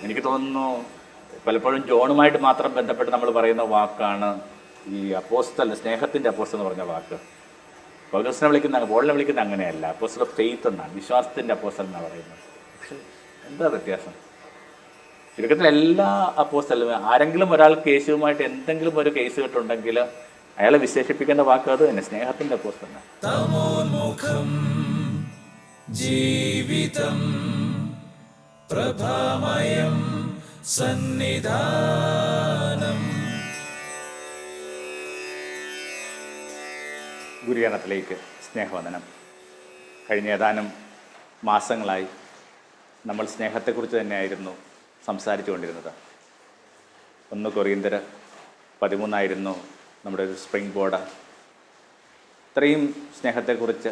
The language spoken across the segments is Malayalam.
എനിക്ക് തോന്നുന്നു പലപ്പോഴും ജോണുമായിട്ട് മാത്രം ബന്ധപ്പെട്ട് നമ്മൾ പറയുന്ന വാക്കാണ് ഈ അപ്പോസ്തൽ, സ്നേഹത്തിൻ്റെ അപ്പോസ്തൽ എന്ന് പറഞ്ഞ വാക്ക്. പൗലോസിനെ വിളിക്കുന്ന, പോളിനെ വിളിക്കുന്ന അങ്ങനെയല്ല, അപ്പോസ്തൽ ഓഫ് ഫെയ്ത്ത് എന്നാണ്, വിശ്വാസത്തിൻ്റെ അപ്പോസ്തൽ എന്നാണ് പറയുന്നത്. പക്ഷെ എന്താ വ്യത്യാസം? ചുരുക്കത്തിൽ എല്ലാ അപ്പോസ്തലും ആരെങ്കിലും ഒരാൾക്ക് യേശുവുമായിട്ട് എന്തെങ്കിലും ഒരു കേസ് കെട്ടുണ്ടെങ്കിൽ അയാളെ വിശേഷിപ്പിക്കേണ്ട വാക്ക് അത് തന്നെ, സ്നേഹത്തിൻ്റെ അപ്പോസ്തൽ. ജീവിതം പ്രഭാമയം സന്നിധാനം. ഗുരുഗണത്തിലേക്ക് സ്നേഹവന്ദനം. കഴിഞ്ഞ ഏതാനും മാസങ്ങളായി നമ്മൾ സ്നേഹത്തെക്കുറിച്ച് തന്നെയായിരുന്നു സംസാരിച്ചു കൊണ്ടിരുന്നത്. 1 കൊറിന്ത്യർ 13 നമ്മുടെ ഒരു സ്പ്രിംഗ് ബോർഡ്. ഇത്രയും സ്നേഹത്തെക്കുറിച്ച്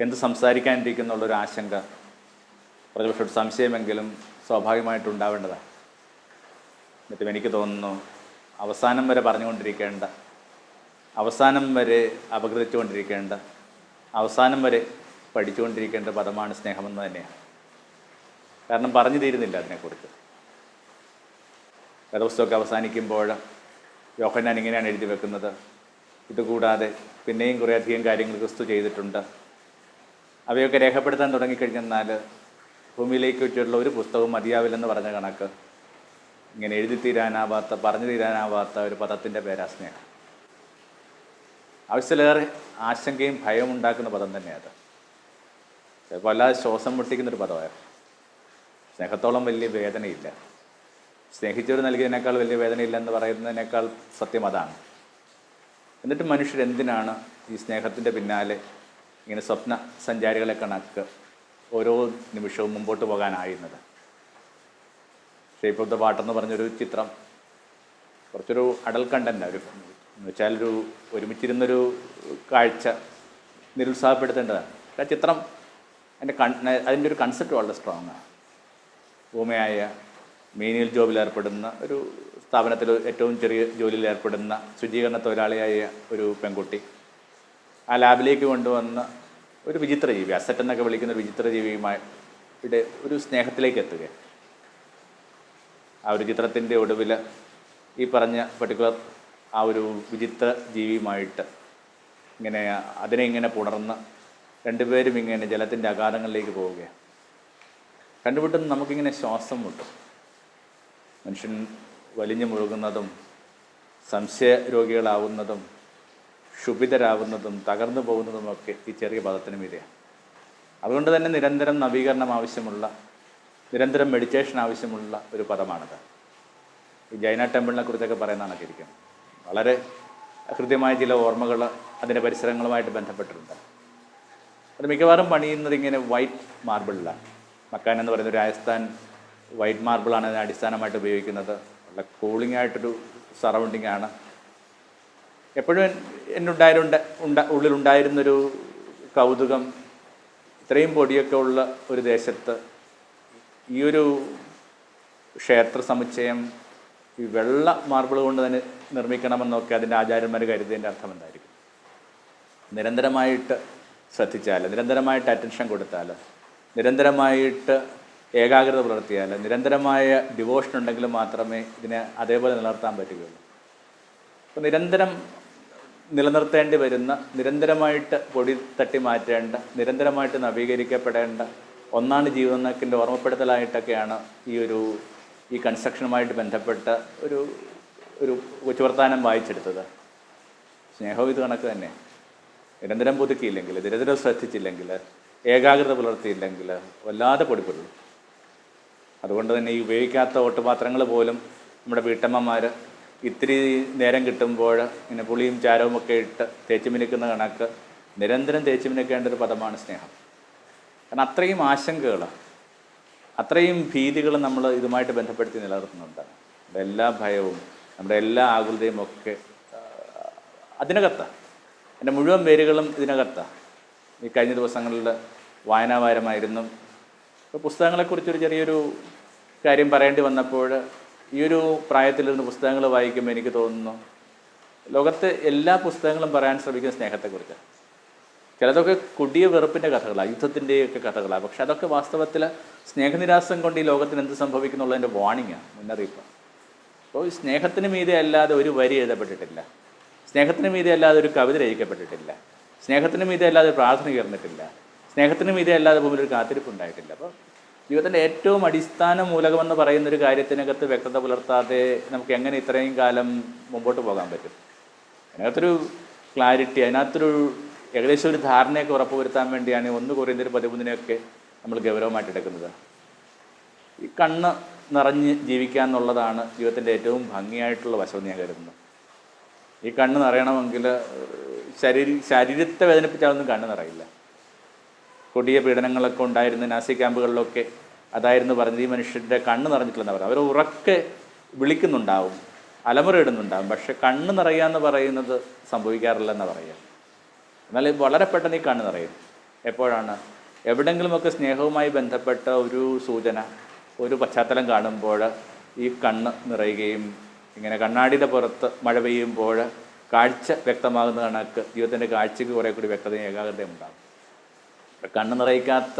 എന്ത് സംസാരിക്കാനിരിക്കുന്നുള്ളൊരു ആശങ്ക, പ്രതിപക്ഷ സംശയമെങ്കിലും സ്വാഭാവികമായിട്ടുണ്ടാവേണ്ടതാണ്. എന്നിട്ടും എനിക്ക് തോന്നുന്നു അവസാനം വരെ പറഞ്ഞുകൊണ്ടിരിക്കേണ്ട, അവസാനം വരെ അപഗ്രഥിച്ചുകൊണ്ടിരിക്കേണ്ട, അവസാനം വരെ പഠിച്ചുകൊണ്ടിരിക്കേണ്ട പദമാണ് സ്നേഹമെന്ന് തന്നെയാണ്. കാരണം പറഞ്ഞു തീരുന്നില്ല അതിനെക്കുറിച്ച്. വേദപുസ്തകമൊക്കെ അവസാനിക്കുമ്പോൾ യോഹന്നാൻ ഇങ്ങനെയാണ് എഴുതി വെക്കുന്നത്: ഇതുകൂടാതെ പിന്നെയും കുറേയധികം കാര്യങ്ങൾ ക്രിസ്തു ചെയ്തിട്ടുണ്ട്, അവയൊക്കെ രേഖപ്പെടുത്താൻ തുടങ്ങിക്കഴിഞ്ഞെന്നാൽ ഭൂമിയിലേക്ക് വെച്ചിട്ടുള്ള ഒരു പുസ്തകവും മതിയാവില്ലെന്ന് പറഞ്ഞ കണക്ക് ഇങ്ങനെ എഴുതി തീരാനാവാത്ത, പറഞ്ഞു തീരാനാവാത്ത ഒരു പദത്തിൻ്റെ പേരാ സ്നേഹം. ആവശ്യത്തിലേറെ ആശങ്കയും ഭയവും ഉണ്ടാക്കുന്ന പദം തന്നെയാണ്. ചിലപ്പോൾ അല്ലാതെ ശ്വാസം മുട്ടിക്കുന്നൊരു പദമാണ്. സ്നേഹത്തോളം വലിയ വേദനയില്ല, സ്നേഹിച്ചവർ നൽകിയതിനേക്കാൾ വലിയ വേദനയില്ല എന്ന് പറയുന്നതിനേക്കാൾ സത്യം അതാണ്. എന്നിട്ട് മനുഷ്യരെന്തിനാണ് ഈ സ്നേഹത്തിൻ്റെ പിന്നാലെ ഇങ്ങനെ സ്വപ്ന സഞ്ചാരികളെ കണക്ക് ഓരോ നിമിഷവും മുമ്പോട്ട് പോകാനായിരുന്നത്? ഷേപ്പ് ഓഫ് ദ വാട്ടർ പറഞ്ഞൊരു ചിത്രം കുറച്ചൊരു അഡൽ കണ്ടൻ്റ്, എന്ന് വെച്ചാൽ ഒരുമിച്ചിരുന്നൊരു കാഴ്ച നിരുത്സാഹപ്പെടുത്തേണ്ടതാണ്. ആ ചിത്രം അതിൻ്റെ ഒരു കൺസെപ്റ്റ് വളരെ സ്ട്രോങ് ആണ്. ഭൂമിയായ മീനിയൽ ജോബിൽ ഏർപ്പെടുന്ന ഒരു സ്ഥാപനത്തിൽ ഏറ്റവും ചെറിയ ജോലിയിൽ ഏർപ്പെടുന്ന ശുചീകരണ തൊഴിലാളിയായ ഒരു പെൺകുട്ടി ആ ലാബിലേക്ക് കൊണ്ടുവന്ന ഒരു വിചിത്ര ജീവി, അസറ്റ് എന്നൊക്കെ വിളിക്കുന്ന ഒരു വിചിത്ര ജീവിയുമായിട്ട് ഒരു സ്നേഹത്തിലേക്ക് എത്തുക. ആ ഒരു ചിത്രത്തിൻ്റെ ഒടുവിൽ ഈ പറഞ്ഞ പർട്ടിക്കുലർ ആ ഒരു വിചിത്ര ജീവിയുമായിട്ട് അതിനെ ഇങ്ങനെ പുണർന്ന് രണ്ടുപേരും ഇങ്ങനെ ജലത്തിൻ്റെ അഗാധങ്ങളിലേക്ക് പോവുകയാണ്. കണ്ടുപിട്ടും നമുക്കിങ്ങനെ ശ്വാസം മുട്ടും. മനുഷ്യൻ വലിഞ്ഞു മുഴുകുന്നതും സംശയരോഗികളാവുന്നതും ക്ഷുഭിതരാകുന്നതും തകർന്നു പോകുന്നതുമൊക്കെ ഈ ചെറിയ പദത്തിന് മീതെയാണ്. അതുകൊണ്ട് തന്നെ നിരന്തരം നവീകരണം ആവശ്യമുള്ള, നിരന്തരം മെഡിറ്റേഷൻ ആവശ്യമുള്ള ഒരു പദമാണത്. ഈ ജൈന ടെമ്പിളിനെ കുറിച്ചൊക്കെ പറയുന്ന കണക്കിരിക്കും. വളരെ ഹൃദ്യമായ ചില ഓർമ്മകൾ അതിൻ്റെ പരിസരങ്ങളുമായിട്ട് ബന്ധപ്പെട്ടിട്ടുണ്ട്. അത് മിക്കവാറും പണിയുന്നത് ഇങ്ങനെ വൈറ്റ് മാർബിളിലാണ്. മക്കാൻ എന്ന് പറയുന്ന രാജസ്ഥാൻ വൈറ്റ് മാർബിളാണ് അതിന് അടിസ്ഥാനമായിട്ട് ഉപയോഗിക്കുന്നത്. വളരെ കൂളിംഗ് ആയിട്ടൊരു സറൗണ്ടിങ് ആണ്. എപ്പോഴും ഉള്ളിലുണ്ടായിരുന്നൊരു കൗതുകം, ഇത്രയും പൊടിയൊക്കെ ഉള്ള ഒരു ദേശത്ത് ഈ ഒരു ക്ഷേത്ര സമുച്ചയം ഈ വെള്ള മാർബിൾ കൊണ്ട് തന്നെ നിർമ്മിക്കണമെന്നൊക്കെ അതിൻ്റെ ആചാര്യന്മാർ കരുതിയതിൻ്റെ അർത്ഥം എന്തായിരിക്കും? നിരന്തരമായിട്ട് ശ്രദ്ധിച്ചാൽ, നിരന്തരമായിട്ട് അറ്റൻഷൻ കൊടുത്താൽ, നിരന്തരമായിട്ട് ഏകാഗ്രത പുലർത്തിയാൽ, നിരന്തരമായ ഡിവോഷൻ ഉണ്ടെങ്കിൽ മാത്രമേ ഇതിനെ അതേപോലെ നിലനിർത്താൻ പറ്റുകയുള്ളൂ. അപ്പോൾ നിരന്തരം നിലനിർത്തേണ്ടി വരുന്ന, നിരന്തരമായിട്ട് പൊടി തട്ടി മാറ്റേണ്ട, നിരന്തരമായിട്ട് നവീകരിക്കപ്പെടേണ്ട ഒന്നാണ് ജീവിതം എന്നൊക്കെ ഓർമ്മപ്പെടുത്തലായിട്ടൊക്കെയാണ് ഈ കൺസ്ട്രക്ഷനുമായിട്ട് ബന്ധപ്പെട്ട ഒരു കൊച്ചുവർത്താനം വായിച്ചെടുത്തത്. സ്നേഹവും ഇത് കണക്ക് തന്നെ. നിരന്തരം പുതുക്കിയില്ലെങ്കിൽ, നിരന്തരം ശ്രദ്ധിച്ചില്ലെങ്കിൽ, ഏകാഗ്രത പുലർത്തിയില്ലെങ്കിൽ വല്ലാതെ പൊടിപ്പൊരുള്ളൂ. അതുകൊണ്ട് തന്നെ ഈ ഉപയോഗിക്കാത്ത ഓട്ടുപാത്രങ്ങൾ പോലും നമ്മുടെ വീട്ടമ്മമാർ ഇത്തിരി നേരം കിട്ടുമ്പോൾ ഇങ്ങനെ പുളിയും ചാരവും ഒക്കെ ഇട്ട് തേച്ച് മിനുക്കുന്ന കണക്ക് നിരന്തരം തേച്ച് മിനുക്കേണ്ട ഒരു പദമാണ് സ്നേഹം. കാരണം അത്രയും ആശങ്കകൾ, അത്രയും ഭീതികൾ നമ്മൾ ഇതുമായിട്ട് ബന്ധപ്പെടുത്തി നിലനിർത്തുന്നുണ്ട്. നമ്മുടെ എല്ലാ ഭയവും, നമ്മുടെ എല്ലാ ആകുലതയും ഒക്കെ അതിനകത്താണ്. എൻ്റെ മുഴുവൻ വേരുകളും ഇതിനകത്താണ്. ഈ കഴിഞ്ഞ ദിവസങ്ങളിൽ വായനാവാരമായിരുന്നു. ഇപ്പോൾ പുസ്തകങ്ങളെക്കുറിച്ചൊരു ചെറിയൊരു കാര്യം പറയേണ്ടി വന്നപ്പോൾ, ഈ ഒരു പ്രായത്തിലിരുന്ന് പുസ്തകങ്ങൾ വായിക്കുമ്പോൾ എനിക്ക് തോന്നുന്നു ലോകത്തെ എല്ലാ പുസ്തകങ്ങളും പറയാൻ ശ്രമിക്കുന്ന സ്നേഹത്തെക്കുറിച്ചാണ്. ചിലതൊക്കെ കൊടിയ വെറുപ്പിൻ്റെ കഥകളാണ്, യുദ്ധത്തിൻ്റെയൊക്കെ കഥകളാണ്. പക്ഷെ അതൊക്കെ വാസ്തവത്തിൽ സ്നേഹനിരാസം കൊണ്ട് ഈ ലോകത്തിന് എന്ത് സംഭവിക്കുന്നുള്ളതിൻ്റെ വാണിങ്ങാണ്, മുന്നറിയിപ്പ്. അപ്പോൾ ഈ സ്നേഹത്തിന് മീതെ അല്ലാതെ ഒരു വരി എഴുതപ്പെട്ടിട്ടില്ല, സ്നേഹത്തിന് മീതെ അല്ലാതെ ഒരു കവിത രചിക്കപ്പെട്ടിട്ടില്ല, സ്നേഹത്തിന് മീതെ അല്ലാതെ പ്രാർത്ഥന ഉയർന്നിട്ടില്ല, സ്നേഹത്തിന് മീതെ അല്ലാതെ മുമ്പിൽ ഒരു കാത്തിരിപ്പ് ഉണ്ടായിട്ടില്ല. അപ്പോൾ ജീവിതത്തിൻ്റെ ഏറ്റവും അടിസ്ഥാന മൂലകമെന്ന് പറയുന്നൊരു കാര്യത്തിനകത്ത് വ്യക്തത പുലർത്താതെ നമുക്ക് എങ്ങനെ ഇത്രയും കാലം മുമ്പോട്ട് പോകാൻ പറ്റും? അതിനകത്തൊരു ക്ലാരിറ്റി, അതിനകത്തൊരു ഏകദേശം ഒരു ധാരണയൊക്കെ ഉറപ്പുവരുത്താൻ വേണ്ടിയാണ് 1 കൊരിന്ത്യർ 13 നമ്മൾ ഗൗരവമായിട്ട് എടുക്കുന്നത്. ഈ കണ്ണ് നിറഞ്ഞ് ജീവിക്കുക എന്നുള്ളതാണ് ജീവിതത്തിൻ്റെ ഏറ്റവും ഭംഗിയായിട്ടുള്ള വശം ഞാൻ കരുതുന്നു. ഈ കണ്ണ് നിറയണമെങ്കിൽ ശരീരത്തെ വേദനിപ്പിച്ചാലൊന്നും കണ്ണ് നിറയില്ല. കൊടിയ പീഡനങ്ങളൊക്കെ ഉണ്ടായിരുന്ന നാസി ക്യാമ്പുകളിലൊക്കെ അതായിരുന്നു പറഞ്ഞത്, ഈ മനുഷ്യരുടെ കണ്ണ് നിറഞ്ഞിട്ടില്ലെന്ന് പറയാം. അവർ ഉറക്കെ വിളിക്കുന്നുണ്ടാവും, അലമുറയിടുന്നുണ്ടാവും, പക്ഷെ കണ്ണ് നിറയുക എന്ന് പറയുന്നത് സംഭവിക്കാറില്ലെന്ന് പറയുക. എന്നാൽ വളരെ പെട്ടെന്ന് ഈ കണ്ണ് നിറയും. എപ്പോഴാണ്? എവിടെയെങ്കിലുമൊക്കെ സ്നേഹവുമായി ബന്ധപ്പെട്ട ഒരു സൂചന, ഒരു പശ്ചാത്തലം കാണുമ്പോൾ ഈ കണ്ണ് നിറയുകയും, ഇങ്ങനെ കണ്ണാടിയുടെ പുറത്ത് മഴ പെയ്യുമ്പോൾ കാഴ്ച വ്യക്തമാകുന്ന കണക്ക് ജീവിതത്തിൻ്റെ കാഴ്ചയ്ക്ക് കുറേ കൂടി വ്യക്തതയും ഏകാഗ്രതയും ഉണ്ടാകും. കണ്ണ് നിറയിക്കാത്ത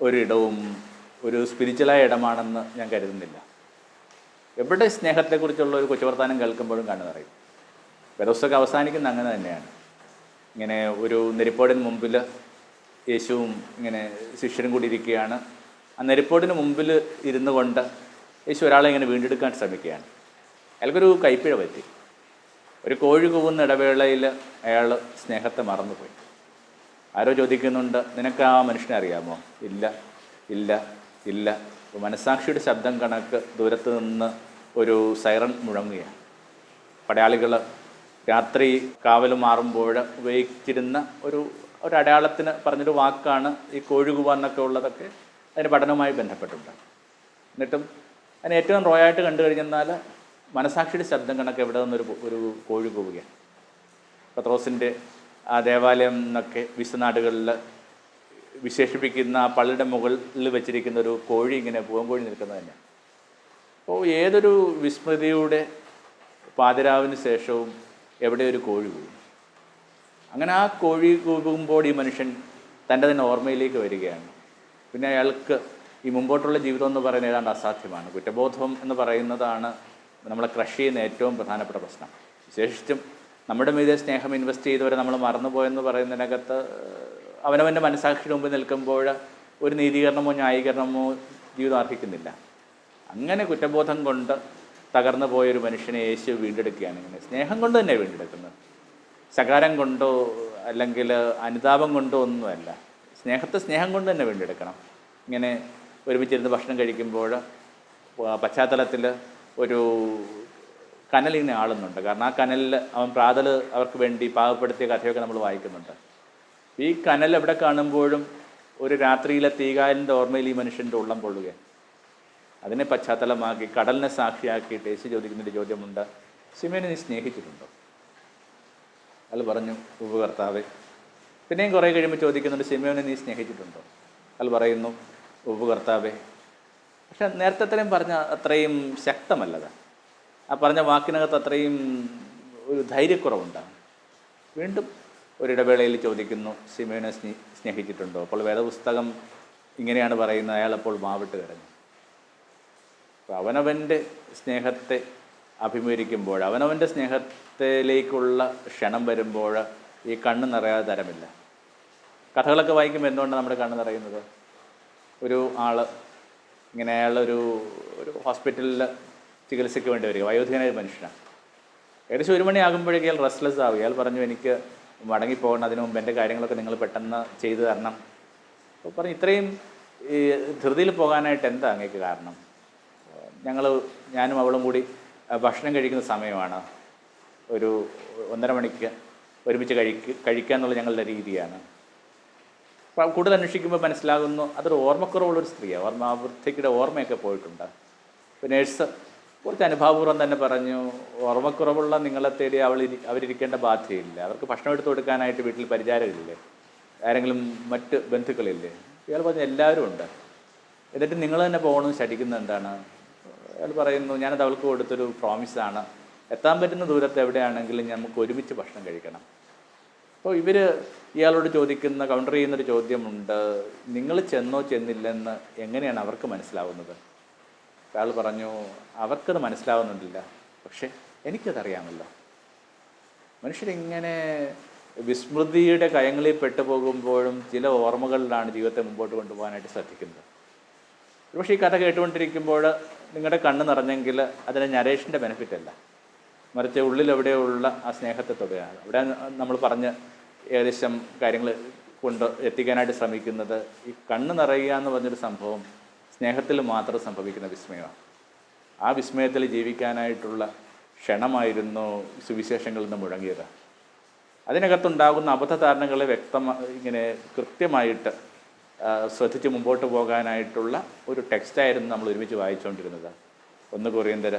ഒരിടവും ഒരു സ്പിരിച്വലായ ഇടമാണെന്ന് ഞാൻ കരുതുന്നില്ല. എവിടെ സ്നേഹത്തെക്കുറിച്ചുള്ള ഒരു കൊച്ചുവർത്താനം കേൾക്കുമ്പോഴും കണ്ണ് നിറയും. വേദപുസ്തകം അവസാനിക്കുന്ന അങ്ങനെ തന്നെയാണ്. ഇങ്ങനെ ഒരു നെരിപ്പോടിന് മുമ്പിൽ യേശുവും ഇങ്ങനെ ശിഷ്യരും കൂടി ഇരിക്കുകയാണ്. ആ നെരിപ്പോടിന് മുമ്പിൽ ഇരുന്നു കൊണ്ട് യേശു ഒരാളെ ഇങ്ങനെ വീണ്ടെടുക്കാൻ ശ്രമിക്കുകയാണ്. അയാൾക്കൊരു കൈപ്പിഴ പറ്റി. ഒരു കോഴി കൂവുന്ന ഇടവേളയിൽ അയാൾ സ്നേഹത്തെ മറന്നുപോയി. ആരോ ചോദിക്കുന്നുണ്ട്, നിനക്ക് ആ മനുഷ്യനെ അറിയാമോ? ഇല്ല ഇല്ല ഇല്ല. മനസ്സാക്ഷിയുടെ ശബ്ദം കണക്ക് ദൂരത്ത് നിന്ന് ഒരു സൈറൺ മുഴങ്ങുകയാണ്. പടയാളികൾ രാത്രി കാവൽ മാറുമ്പോൾ ഉപയോഗിച്ചിരുന്ന ഒരു അടയാളത്തിന് പറഞ്ഞൊരു വാക്കാണ് ഈ കോഴി കൂവ എന്നൊക്കെ ഉള്ളതൊക്കെ അതിന് പഠനവുമായി ബന്ധപ്പെട്ടുണ്ട്. എന്നിട്ടും അതിന് ഏറ്റവും റോയായിട്ട് കണ്ടു കഴിഞ്ഞെന്നാൽ മനസാക്ഷിയുടെ ശബ്ദം കണക്ക് എവിടെ നിന്നൊരു കോഴി കൂവുകയാണ്. പത്രോസിൻ്റെ ആ ദേവാലയം എന്നൊക്കെ വിശ്വനാടുകളിൽ വിശേഷിപ്പിക്കുന്ന ആ പള്ളിയുടെ മുകളിൽ വെച്ചിരിക്കുന്ന ഒരു കോഴി ഇങ്ങനെ പൂവൻകോഴി നിൽക്കുന്നത് തന്നെയാണ്. അപ്പോൾ ഏതൊരു വിസ്മൃതിയുടെ പാതിരാവിന് ശേഷവും എവിടെ ഒരു കോഴി കൂവും. അങ്ങനെ ആ കോഴി കൂവുമ്പോൾ ഈ മനുഷ്യൻ തൻ്റെ തന്നെ ഓർമ്മയിലേക്ക് വരികയാണ്. പിന്നെ അയാൾക്ക് ഈ മുമ്പോട്ടുള്ള ജീവിതം എന്ന് പറയുന്നത് ഏതാണ്ട് അസാധ്യമാണ്. കുറ്റബോധം എന്ന് പറയുന്നതാണ് നമ്മളെ ക്രഷ് ചെയ്യുന്ന ഏറ്റവും പ്രധാനപ്പെട്ട പ്രശ്നം. വിശേഷിച്ചും നമ്മുടെ മീതെ സ്നേഹം ഇൻവെസ്റ്റ് ചെയ്തവരെ നമ്മൾ മറന്നുപോയെന്ന് പറയുന്നതിനകത്ത് അവനവൻ്റെ മനസാക്ഷിയുടെ മുമ്പ് നിൽക്കുമ്പോൾ ഒരു നീതീകരണമോ ന്യായീകരണമോ ജീവിതം അർഹിക്കുന്നില്ല. അങ്ങനെ കുറ്റബോധം കൊണ്ട് തകർന്നു പോയൊരു മനുഷ്യനെ യേശു വീണ്ടെടുക്കുകയാണ്. ഇങ്ങനെ സ്നേഹം കൊണ്ട് തന്നെ വീണ്ടെടുക്കുന്നത്, ശകാരം കൊണ്ടോ അല്ലെങ്കിൽ അനുതാപം കൊണ്ടോ ഒന്നുമല്ല. സ്നേഹം കൊണ്ട് തന്നെ വീണ്ടെടുക്കണം. ഇങ്ങനെ ഒരുമിച്ചിരുന്ന് ഭക്ഷണം കഴിക്കുമ്പോൾ പശ്ചാത്തലത്തിൽ ഒരു കനലിങ്ങനെ ആളുന്നുണ്ട്. കാരണം ആ കനലിൽ അവൻ പ്രാതൽ അവർക്ക് വേണ്ടി പാകപ്പെടുത്തിയ കഥയൊക്കെ നമ്മൾ വായിക്കുന്നുണ്ട്. ഈ കനൽ എവിടെ കാണുമ്പോഴും ഒരു രാത്രിയിലെ തീകാലിൻ്റെ ഓർമ്മയിൽ ഈ മനുഷ്യൻ്റെ ഉള്ളം കൊള്ളുകയാണ്. അതിനെ പശ്ചാത്തലമാക്കി കടലിനെ സാക്ഷിയാക്കിയിട്ട് യേശു ചോദിക്കുന്നൊരു ചോദ്യമുണ്ട്, ശിമോനെ നീ സ്നേഹിച്ചിട്ടുണ്ടോ? അയാൾ പറഞ്ഞു, ഉവ്വ് കർത്താവേ. പിന്നെയും കുറേ കഴിയുമ്പോൾ ചോദിക്കുന്നുണ്ട്, ശിമോനെ നീ സ്നേഹിച്ചിട്ടുണ്ടോ? അയാൾ പറയുന്നു, ഉവ്വ് കർത്താവേ. പക്ഷെ നേരത്തെയും പറഞ്ഞ അത്രയും ശക്തമല്ലത്. ആ പറഞ്ഞ വാക്കിനകത്ത് അത്രയും ഒരു ധൈര്യക്കുറവുണ്ടാകും. വീണ്ടും ഒരിടവേളയിൽ ചോദിക്കുന്നു, ശിമോനെ സ്നേഹിച്ചിട്ടുണ്ടോ? അപ്പോൾ വേദപുസ്തകം ഇങ്ങനെയാണ് പറയുന്നത്, അയാളപ്പോൾ മാവിട്ട് കരഞ്ഞു. അപ്പോൾ അവനവൻ്റെ സ്നേഹത്തെ അഭിമുഖീകരിക്കുമ്പോൾ, അവനവൻ്റെ സ്നേഹത്തിലേക്കുള്ള ക്ഷണം വരുമ്പോൾ ഈ കണ്ണ് നിറയാതെ തരമില്ല. കഥകളൊക്കെ വായിക്കുമ്പോൾ എന്തുകൊണ്ടാണ് നമ്മുടെ കണ്ണ് നിറയുന്നത്? ഒരു ആൾ ഇങ്ങനെ അയാളൊരു ഹോസ്പിറ്റലിൽ ചികിത്സയ്ക്ക് വേണ്ടി വരിക, വയോധികനായ മനുഷ്യനാണ്. ഏകദേശം 1 മണിയാകുമ്പോഴേക്കും ഇയാൾ റെസ്റ്റ്ലെസ് ആവുക. ഇയാൾ പറഞ്ഞു, എനിക്ക് മടങ്ങിപ്പോകണം, അതിനു മുമ്പ് എൻ്റെ കാര്യങ്ങളൊക്കെ നിങ്ങൾ പെട്ടെന്ന് ചെയ്തു തരണം. അപ്പോൾ പറഞ്ഞു, ഇത്രയും ഈ ധൃതിയിൽ പോകാനായിട്ട് എന്താ അങ്ങേക്ക് കാരണം? ഞാനും അവളും കൂടി ഭക്ഷണം കഴിക്കുന്ന സമയമാണ്, ഒരു 1:30 മണിക്ക് ഒരുമിച്ച് കഴിക്കുക എന്നുള്ളത് ഞങ്ങളുടെ രീതിയാണ്. അപ്പോൾ കൂടുതൽ അന്വേഷിക്കുമ്പോൾ മനസ്സിലാകുന്നു അതൊരു ഓർമ്മക്കുറവുള്ളൊരു സ്ത്രീയാണ്. വൃദ്ധയ്ക്കിടെ ഓർമ്മയൊക്കെ പോയിട്ടുണ്ട്. ഇപ്പോൾ നേഴ്സ് കുറച്ച് അനുഭാവപൂർവ്വം തന്നെ പറഞ്ഞു, ഓർമ്മക്കുറവുള്ള നിങ്ങളെ തേടി അവരിരിക്കേണ്ട ബാധ്യതയില്ല. അവർക്ക് ഭക്ഷണം എടുത്തു കൊടുക്കാനായിട്ട് വീട്ടിൽ പരിചാരകരില്ലേ, ആരെങ്കിലും മറ്റ് ബന്ധുക്കളില്ലേ? ഇയാൾ പറഞ്ഞു, എല്ലാവരും ഉണ്ട്. എന്നിട്ട് നിങ്ങൾ തന്നെ പോകണമെന്ന് ശഠിക്കുന്നത് എന്താണ്? അയാൾ പറയുന്നു, ഞാനത് അവൾക്ക് കൊടുത്തൊരു പ്രോമിസാണ്, എത്താൻ പറ്റുന്ന ദൂരത്ത് എവിടെയാണെങ്കിലും നമുക്ക് ഒരുമിച്ച് ഭക്ഷണം കഴിക്കണം. അപ്പോൾ ഇയാളോട് ചോദിക്കുന്ന കൗണ്ടർ ചെയ്യുന്നൊരു ചോദ്യമുണ്ട്, നിങ്ങൾ ചെന്നോ ചെന്നില്ലെന്ന് എങ്ങനെയാണ് അവർക്ക് മനസ്സിലാവുന്നത്? അയാൾ പറഞ്ഞു, അവർക്കത് മനസ്സിലാവുന്നുണ്ടില്ല, പക്ഷേ എനിക്കതറിയാമല്ലോ. മനുഷ്യരിങ്ങനെ വിസ്മൃതിയുടെ കയങ്ങളിൽ പെട്ടുപോകുമ്പോഴും ചില ഓർമ്മകളിലാണ് ജീവിതത്തെ മുമ്പോട്ട് കൊണ്ടുപോകാനായിട്ട് ശ്രദ്ധിക്കുന്നത്. പക്ഷേ ഈ കഥ കേട്ടുകൊണ്ടിരിക്കുമ്പോൾ നിങ്ങളുടെ കണ്ണ് നിറഞ്ഞെങ്കിൽ അതിന് നരേഷൻ്റെ ബെനിഫിറ്റ് അല്ല, മറിച്ച് ഉള്ളിലെവിടെയുള്ള ആ സ്നേഹത്തെ തൊടുകയാണ്. അവിടെ നമ്മൾ പറഞ്ഞ് ഏകദേശം കാര്യങ്ങൾ കൊണ്ട് എത്തിക്കാനായിട്ട് ശ്രമിക്കുന്നത് ഈ കണ്ണ് നിറയുക എന്ന് പറഞ്ഞൊരു സംഭവം സ്നേഹത്തിൽ മാത്രം സംഭവിക്കുന്ന വിസ്മയമാണ്. ആ വിസ്മയത്തിൽ ജീവിക്കാനായിട്ടുള്ള ക്ഷണമായിരുന്നു സുവിശേഷങ്ങളിൽ നിന്ന് മുഴങ്ങിയത്. അതിനകത്തുണ്ടാകുന്ന അബദ്ധധാരണകളെ ഇങ്ങനെ കൃത്യമായിട്ട് ശ്രദ്ധിച്ച് മുമ്പോട്ട് പോകാനായിട്ടുള്ള ഒരു ടെക്സ്റ്റായിരുന്നു നമ്മൾ ഒരുമിച്ച് വായിച്ചുകൊണ്ടിരുന്നത് 1 കൊറിന്ത്യർ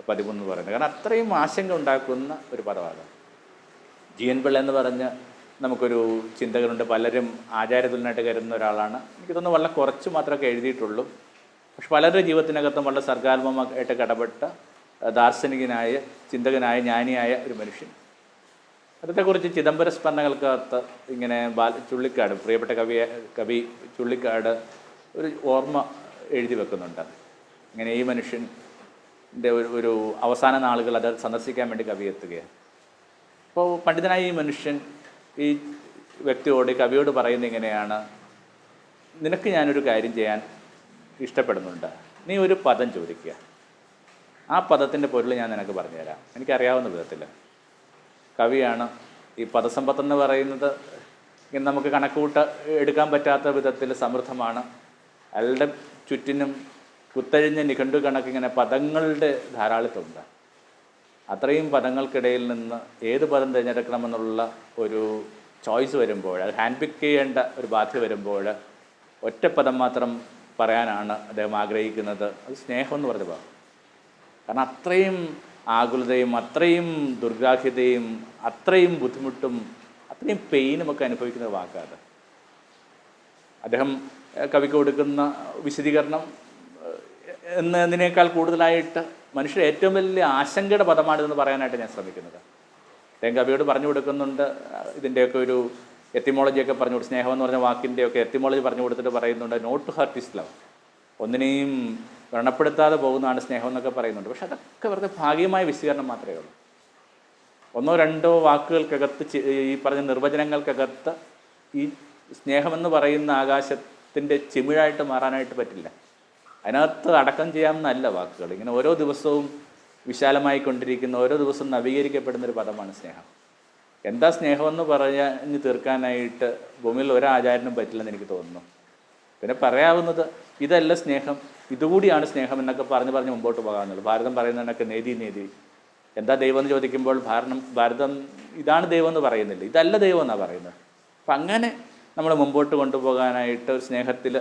13 എന്ന് പറയുന്നത്. കാരണം അത്രയും ആശങ്ക ഉണ്ടാക്കുന്ന ഒരു പദമാണ്. ജി.എൻ. പിള്ള എന്ന് പറഞ്ഞ് നമുക്കൊരു ചിന്തകരുണ്ട്, പലരും ആചാര്യതുലനായിട്ട് കരുതുന്ന ഒരാളാണ്. എനിക്ക് തോന്നുന്നു വളരെ കുറച്ച് മാത്രമൊക്കെ എഴുതിയിട്ടുള്ളൂ. പക്ഷെ പലരുടെ ജീവിതത്തിനകത്തും വളരെ സർഗാത്മകമായിട്ട് ഇടപെട്ട ദാർശനികനായ, ചിന്തകനായ, ജ്ഞാനിയായ ഒരു മനുഷ്യൻ. അതേക്കുറിച്ച് ചിദംബര സ്മരണകൾക്കകത്ത് ഇങ്ങനെ ചുള്ളിക്കാട്, പ്രിയപ്പെട്ട കവി ചുള്ളിക്കാട് ഒരു ഓർമ്മ എഴുതി വെക്കുന്നുണ്ട്. ഇങ്ങനെ ഈ മനുഷ്യൻ്റെ ഒരു അവസാന നാളുകൾ അത് സന്ദർശിക്കാൻ വേണ്ടി കവി എത്തുകയാണ്. അപ്പോൾ പണ്ഡിതനായ ഈ മനുഷ്യൻ ഈ വ്യക്തിയോട്, കവിയോട് പറയുന്നത് ഇങ്ങനെയാണ്, നിനക്ക് ഞാനൊരു കാര്യം ചെയ്യാൻ ഇഷ്ടപ്പെടുന്നുണ്ട്, നീ ഒരു പദം ചോദിക്കുക, ആ പദത്തിൻ്റെ പൊരുൾ ഞാൻ നിനക്ക് പറഞ്ഞുതരാം എനിക്കറിയാവുന്ന വിധത്തിൽ. കവിയാണ്. ഈ പദസമ്പത്തെന്ന് പറയുന്നത് നമുക്ക് കണക്കൂട്ട് എടുക്കാൻ പറ്റാത്ത വിധത്തിൽ സമൃദ്ധമാണ്. അയാളുടെ ചുറ്റിനും കുത്തഴിഞ്ഞ നിഘണ്ടു കണക്കിങ്ങനെ പദങ്ങളുടെ ധാരാളിത്തമുണ്ട്. അത്രയും പദങ്ങൾക്കിടയിൽ നിന്ന് ഏത് പദം തിരഞ്ഞെടുക്കണമെന്നുള്ള ഒരു ചോയ്സ് വരുമ്പോൾ, അത് ഹാൻഡ് പിക്ക് ചെയ്യേണ്ട ഒരു ബാധ്യത വരുമ്പോൾ ഒറ്റ പദം മാത്രം പറയാനാണ് അദ്ദേഹം ആഗ്രഹിക്കുന്നത്. അത് സ്നേഹം എന്ന് പറഞ്ഞ ഭാഗം. കാരണം അത്രയും ആകുലതയും അത്രയും ദുർഗാഹ്യതയും അത്രയും ബുദ്ധിമുട്ടും അത്രയും പെയിനുമൊക്കെ അനുഭവിക്കുന്ന വാക്കാണ്. അദ്ദേഹം കവിക്ക് കൊടുക്കുന്ന വിശദീകരണം എന്നതിനേക്കാൾ കൂടുതലായിട്ട് മനുഷ്യർ ഏറ്റവും വലിയ ആശങ്കയുടെ പദമാണിതെന്ന് പറയാനായിട്ട് ഞാൻ ശ്രമിക്കുന്നത്. അദ്ദേഹം കവിയോട് പറഞ്ഞു കൊടുക്കുന്നുണ്ട്, ഇതിൻ്റെയൊക്കെ ഒരു എത്തിമോളജിയൊക്കെ പറഞ്ഞു കൊടുത്തു, സ്നേഹം എന്ന് പറഞ്ഞ വാക്കിൻ്റെയൊക്കെ എത്തിമോളജി പറഞ്ഞു കൊടുത്തിട്ട് പറയുന്നുണ്ട്, not to hurt is love, ഒന്നിനെയും വ്രണപ്പെടുത്താതെ പോകുന്നതാണ് സ്നേഹം എന്നൊക്കെ പറയുന്നുണ്ട്. പക്ഷെ അതൊക്കെ വെറുതെ ഭാഗികമായ വിശദീകരണം മാത്രമേ ഉള്ളൂ. 1-2 വാക്കുകൾക്കകത്ത്, ഈ പറഞ്ഞ നിർവചനങ്ങൾക്കകത്ത് ഈ സ്നേഹമെന്ന് പറയുന്ന ആകാശത്തിൻ്റെ ചിമിഴായിട്ട് മാറാനായിട്ട് പറ്റില്ല. അതിനകത്ത് അടക്കം ചെയ്യാമെന്നല്ല വാക്കുകൾ. ഇങ്ങനെ ഓരോ ദിവസവും വിശാലമായി കൊണ്ടിരിക്കുന്ന, ഓരോ ദിവസവും നവീകരിക്കപ്പെടുന്നൊരു പദമാണ് സ്നേഹം. എന്താ സ്നേഹമെന്ന് പറഞ്ഞ് തീർക്കാനായിട്ട് ഭൂമിയിൽ ഒരാചാരനും പറ്റില്ലെന്ന് എനിക്ക് തോന്നുന്നു. പിന്നെ പറയാവുന്നത് ഇതല്ല സ്നേഹം, ഇതുകൂടിയാണ് സ്നേഹം എന്നൊക്കെ പറഞ്ഞ് മുമ്പോട്ട് പോകാമെന്നുള്ളൂ. ഭാരതം പറയുന്നതിനൊക്കെ നേതി. എന്താ ദൈവം എന്ന് ചോദിക്കുമ്പോൾ ഭാരതം ഇതാണ് ദൈവം എന്ന് പറയുന്നില്ല, ഇതല്ല ദൈവം എന്നാണ് പറയുന്നത്. അപ്പം അങ്ങനെ നമ്മൾ മുമ്പോട്ട് കൊണ്ടുപോകാനായിട്ട് ഒരു സ്നേഹത്തിൽ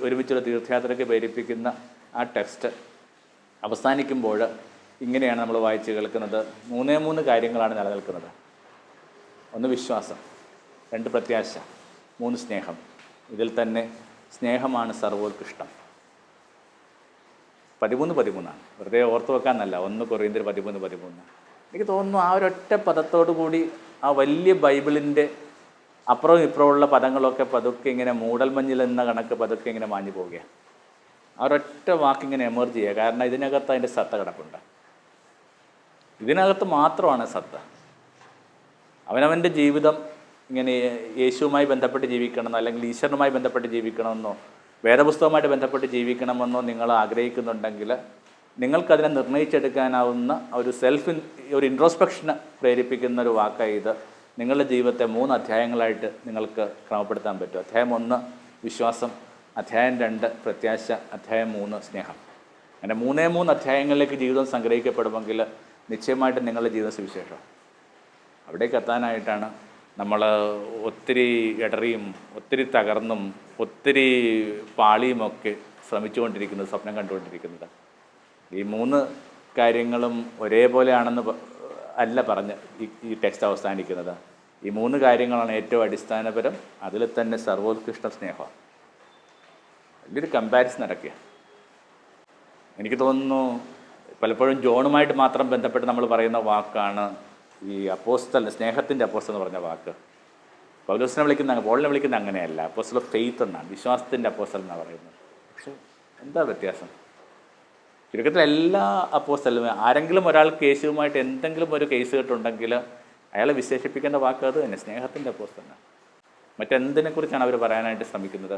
ഒരുമിച്ചുള്ള തീർത്ഥയാത്രയ്ക്ക് പ്രേരിപ്പിക്കുന്ന ആ ടെക്സ്റ്റ് അവസാനിക്കുമ്പോൾ ഇങ്ങനെയാണ് നമ്മൾ വായിച്ച് കേൾക്കുന്നത്. 3 കാര്യങ്ങളാണ് നിലനിൽക്കുന്നത്. 1 വിശ്വാസം, 2 പ്രത്യാശ, 3 സ്നേഹം. ഇതിൽ തന്നെ സ്നേഹമാണ് സർവോത്കൃഷ്ടം. 13 വെറുതെ ഓർത്ത് വെക്കാന്നല്ല, 1 കൊറിന്ത്യർ 13. എനിക്ക് തോന്നുന്നു ആ ഒരൊറ്റ പദത്തോടു കൂടി ആ വലിയ ബൈബിളിൻ്റെ അപ്പുറവും ഇപ്പുറമുള്ള പദങ്ങളൊക്കെ പതുക്കെ ഇങ്ങനെ മൂടൽമഞ്ഞിൽ എന്ന കണക്ക് പതുക്കെ ഇങ്ങനെ മാഞ്ഞു പോവുകയാണ്. ആ ഒരൊറ്റ വാക്കിങ്ങനെ എമർജ് ചെയ്യുക. കാരണം ഇതിനകത്ത് അതിൻ്റെ സത്ത കിടപ്പുണ്ട്. ഇതിനകത്ത് മാത്രമാണ് സത്ത. അവനവൻ്റെ ജീവിതം ഇങ്ങനെ യേശുവുമായി ബന്ധപ്പെട്ട് ജീവിക്കണമെന്നോ അല്ലെങ്കിൽ ഈശ്വരനുമായി ബന്ധപ്പെട്ട് ജീവിക്കണമെന്നോ വേദപുസ്തകവുമായിട്ട് ബന്ധപ്പെട്ട് ജീവിക്കണമെന്നോ നിങ്ങൾ ആഗ്രഹിക്കുന്നുണ്ടെങ്കിൽ നിങ്ങൾക്കതിനെ നിർണ്ണയിച്ചെടുക്കാനാവുന്ന ഒരു ഇൻട്രോസ്പെക്ഷന് പ്രേരിപ്പിക്കുന്ന ഒരു വാക്കായി ഇത്. നിങ്ങളുടെ ജീവിതത്തെ 3 അധ്യായങ്ങളായിട്ട് നിങ്ങൾക്ക് ക്രമപ്പെടുത്താൻ പറ്റും. അധ്യായം 1 വിശ്വാസം, അധ്യായം 2 പ്രത്യാശ, അധ്യായം 3 സ്നേഹം. അങ്ങനെ 3 അധ്യായങ്ങളിലേക്ക് ജീവിതം സംഗ്രഹിക്കപ്പെടുമെങ്കിൽ നിശ്ചയമായിട്ടും നിങ്ങളുടെ ജീവിത സുവിശേഷം. അവിടേക്ക് എത്താനായിട്ടാണ് നമ്മൾ ഒത്തിരി ഇടറിയും ഒത്തിരി തകർന്നും ഒത്തിരി പാളിയുമൊക്കെ ശ്രമിച്ചുകൊണ്ടിരിക്കുന്നത്, സ്വപ്നം കണ്ടുകൊണ്ടിരിക്കുന്നത്. ഈ 3 കാര്യങ്ങളും ഒരേപോലെയാണെന്ന് അല്ല പറഞ്ഞ് ഈ ടെക്സ്റ്റ് അവസാനിക്കുന്നത്. ഈ 3 കാര്യങ്ങളാണ് ഏറ്റവും അടിസ്ഥാനപരം. അതിൽ തന്നെ സർവോത്കൃഷ്ട സ്നേഹം. വലിയൊരു കമ്പാരിസൺ നടക്കുക. എനിക്ക് തോന്നുന്നു പലപ്പോഴും ജോണുമായിട്ട് മാത്രം ബന്ധപ്പെട്ട് നമ്മൾ പറയുന്ന വാക്കാണ് ഈ അപ്പോസ്തലൻ, സ്നേഹത്തിൻ്റെ അപ്പോസ്തലൻ എന്ന് പറഞ്ഞ വാക്ക്. പൗലോസിനെ വിളിക്കുന്ന പോളിനെ വിളിക്കുന്ന അങ്ങനെയല്ല, അപ്പോസ്റ്റൽ ഓഫ് ഫെയ്ത്ത് എന്നാണ്, വിശ്വാസത്തിൻ്റെ അപ്പോസ്റ്റൽ എന്നാണ് പറയുന്നത്. പക്ഷെ എന്താ വ്യത്യാസം? ചുരുക്കത്തിൽ എല്ലാ അപ്പോസ്റ്റലും ആരെങ്കിലും ഒരാൾക്ക് യേശുവുമായിട്ട് എന്തെങ്കിലും ഒരു കേസ് കേട്ടുണ്ടെങ്കിൽ അയാളെ വിശേഷിപ്പിക്കേണ്ട വാക്ക് അത് തന്നെ, സ്നേഹത്തിൻ്റെ അപ്പോസ്റ്റലാണ്. മറ്റെന്തിനെക്കുറിച്ചാണ് അവർ പറയാനായിട്ട് ശ്രമിക്കുന്നത്?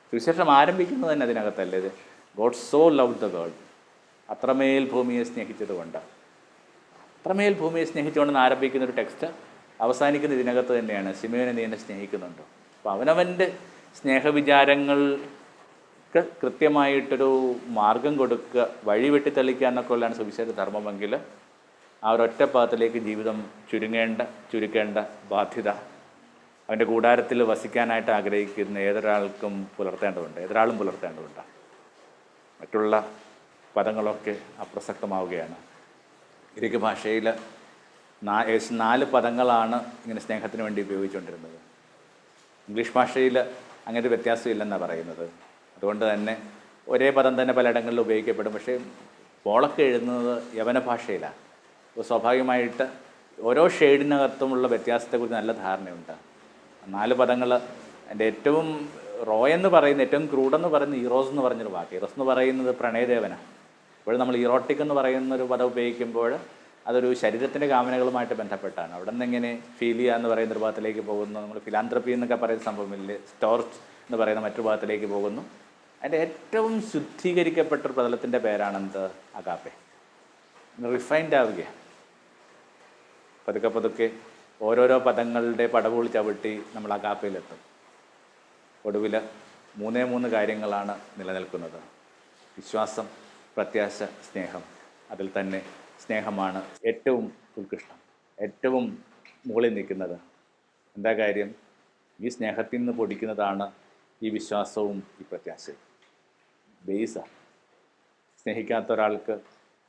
സുവിശേഷം ആരംഭിക്കുന്നത് തന്നെ അതിനകത്തല്ലേ ഇത്? God so love the world, അത്രമേൽ ഭൂമിയെ സ്നേഹിച്ചതുകൊണ്ട്. അത്രമേൽ ഭൂമിയെ സ്നേഹിച്ചുകൊണ്ടെന്ന് ആരംഭിക്കുന്ന ഒരു ടെക്സ്റ്റ് അവസാനിക്കുന്ന ഇതിനകത്ത് തന്നെയാണ്, ശിമയോനെ നീ എന്നെ സ്നേഹിക്കുന്നുണ്ടോ. അപ്പോൾ അവനവൻ്റെ സ്നേഹവിചാരങ്ങൾക്ക് കൃത്യമായിട്ടൊരു മാർഗം കൊടുക്കുക, വഴി വെട്ടിത്തെളിക്കുക എന്നൊക്കെയുള്ളതാണ് സുവിശേഷ ധർമ്മമെങ്കിൽ ആ ഒരൊറ്റ പാദത്തിലേക്ക് ജീവിതം ചുരുക്കേണ്ട ബാധ്യത അവൻ്റെ കൂടാരത്തിൽ വസിക്കാനായിട്ട് ആഗ്രഹിക്കുന്ന ഏതൊരാളും പുലർത്തേണ്ടതുണ്ട്. മറ്റുള്ള പദങ്ങളൊക്കെ അപ്രസക്തമാവുകയാണ്. ഗ്രീക്ക് ഭാഷയിൽ 4 പദങ്ങളാണ് ഇങ്ങനെ സ്നേഹത്തിന് വേണ്ടി ഉപയോഗിച്ചുകൊണ്ടിരുന്നത്. ഇംഗ്ലീഷ് ഭാഷയിൽ അങ്ങനെ വ്യത്യാസമില്ലെന്നാണ് പറയുന്നത്. അതുകൊണ്ട് തന്നെ ഒരേ പദം തന്നെ പലയിടങ്ങളിൽ ഉപയോഗിക്കപ്പെടും. പക്ഷേ പോളൊക്കെ എഴുതുന്നത് യവന ഭാഷയിലാണ്. അപ്പോൾ സ്വാഭാവികമായിട്ട് ഓരോ ഷെയ്ഡിനകത്തുമുള്ള വ്യത്യാസത്തെക്കുറിച്ച് നല്ല ധാരണയുണ്ട്. 4 പദങ്ങൾ എൻ്റെ ഏറ്റവും റോയെന്ന് പറയുന്ന, ഏറ്റവും ക്രൂഡെന്ന് പറയുന്ന ഈറോസ് എന്ന് പറഞ്ഞൊരു വാക്ക്. ഈറോസ് എന്ന് പറയുന്നത് പ്രണയദേവനാണ്. ഇപ്പോൾ നമ്മൾ ഈറോട്ടിക് എന്ന് പറയുന്നൊരു പദം ഉപയോഗിക്കുമ്പോൾ അതൊരു ശരീരത്തിൻ്റെ കാമനകളുമായിട്ട് ബന്ധപ്പെട്ടാണ്. അവിടെ നിന്ന് എങ്ങനെ ഫീൽ ചെയ്യുക എന്ന് പറയുന്നൊരു ഭാഗത്തിലേക്ക് പോകുന്നു. നമ്മൾ ഫിലാന്ത്രപ്പി എന്നൊക്കെ പറയുന്ന സംഭവമില്ലേ, സ്റ്റോർച്ച് എന്ന് പറയുന്ന മറ്റൊരു ഭാഗത്തിലേക്ക് പോകുന്നു. അതിൻ്റെ ഏറ്റവും ശുദ്ധീകരിക്കപ്പെട്ടൊരു പ്രതലത്തിൻ്റെ പേരാണെന്ത്? അഗാപ്പെ. റിഫൈൻഡ് ആവുകയാണ്. പതുക്കെ ഓരോരോ പദങ്ങളുടെ പടവുകൾ ചവിട്ടി നമ്മൾ അഗാപ്പയിലെത്തും. ഒടുവിൽ 3 കാര്യങ്ങളാണ് നിലനിൽക്കുന്നത്: വിശ്വാസം, പ്രത്യാശ, സ്നേഹം. അതിൽ തന്നെ സ്നേഹമാണ് ഏറ്റവും ഉത്കൃഷ്ടം, ഏറ്റവും മുകളിൽ നിൽക്കുന്നത്. എന്താ കാര്യം? ഈ സ്നേഹത്തിൽ നിന്ന് പൊടിക്കുന്നതാണ് ഈ വിശ്വാസവും ഈ പ്രത്യാശയും. ബേസാണ്. സ്നേഹിക്കാത്ത ഒരാൾക്ക്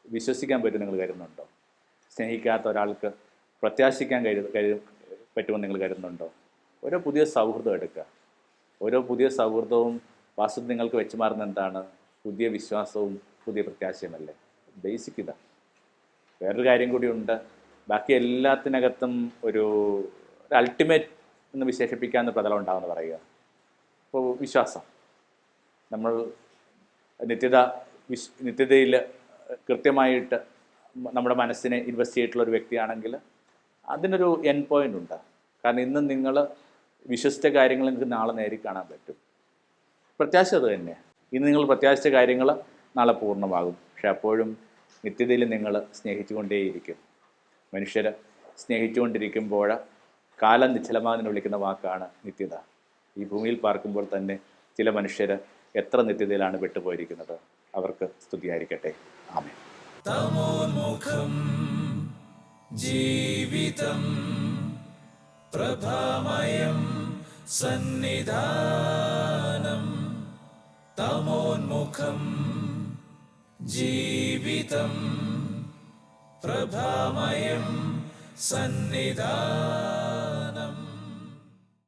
വിശ്വസിക്കാൻ പറ്റും നിങ്ങൾ കരുതുന്നുണ്ടോ? സ്നേഹിക്കാത്ത ഒരാൾക്ക് പ്രത്യാശിക്കാൻ പറ്റുമെന്ന് നിങ്ങൾ കരുതുന്നുണ്ടോ? ഓരോ പുതിയ സൗഹൃദം എടുക്കുക. ഓരോ പുതിയ സൗഹൃദവും വാസ്തവത്തിൽ നിങ്ങൾക്ക് വെച്ച് മാറുന്ന എന്താണ്? പുതിയ വിശ്വാസവും പുതിയ പ്രത്യാശയുമല്ലേ? ബേസിക് ഇതാ. വേറൊരു കാര്യം കൂടിയുണ്ട്. ബാക്കി എല്ലാത്തിനകത്തും ഒരു അൾട്ടിമേറ്റ് എന്ന് വിശേഷിപ്പിക്കാവുന്ന പ്രതലം ഉണ്ടാകുമെന്ന് പറയുക. ഇപ്പോൾ വിശ്വാസം, നമ്മൾ നിത്യതയിൽ കൃത്യമായിട്ട് നമ്മുടെ മനസ്സിനെ ഇൻവെസ്റ്റ് ചെയ്തിട്ടുള്ളൊരു വ്യക്തിയാണെങ്കിൽ അതിനൊരു എൻഡ് പോയിൻ്റ് ഉണ്ട്. കാരണം ഇന്ന് നിങ്ങൾ വിശ്വസിച്ച കാര്യങ്ങൾ നിങ്ങൾക്ക് നാളെ നേരി കാണാൻ പറ്റും. പ്രത്യാശ അത് തന്നെ. ഇന്ന് നിങ്ങൾ പ്രത്യാശിച്ച കാര്യങ്ങൾ നാളെ പൂർണ്ണമാകും. പക്ഷെ അപ്പോഴും നിത്യതയിൽ നിങ്ങൾ സ്നേഹിച്ചുകൊണ്ടേയിരിക്കും. മനുഷ്യർ സ്നേഹിച്ചുകൊണ്ടിരിക്കുമ്പോൾ കാലം നിശ്ചലമാകുന്നതിന് വിളിക്കുന്ന വാക്കാണ് നിത്യത. ഈ ഭൂമിയിൽ പാർക്കുമ്പോൾ തന്നെ ചില മനുഷ്യർ എത്ര നിത്യതയിലാണ് വിട്ടുപോയിരിക്കുന്നത്. അവർക്ക് സ്തുതിയായിരിക്കട്ടെ. ആമേൻ. തമോന്മുഖം ജീവിതം പ്രഭാമയം സന്നിധാനം. തമോന്മുഖം ജീവിതം, 'ജീവിതം, 'പ്രഭാമയം, 'സന്നിധാനം. 'തമോന്മുഖം, 'ജീവിതം, 'പ്രഭാമയം, 'സന്നിധാനം. 'തമോന്മുഖം, 'ജീവിതം, 'പ്രഭാമയം, 'സന്നിധാനം. 'തമോന്മുഖം, 'ജീവിതം, 'പ്രഭാമയം, 'സന്നിധാനം. 'തമോന്മുഖം, 'ജീവിതം, 'പ്രഭാമയം, 'സന്നിധാനം.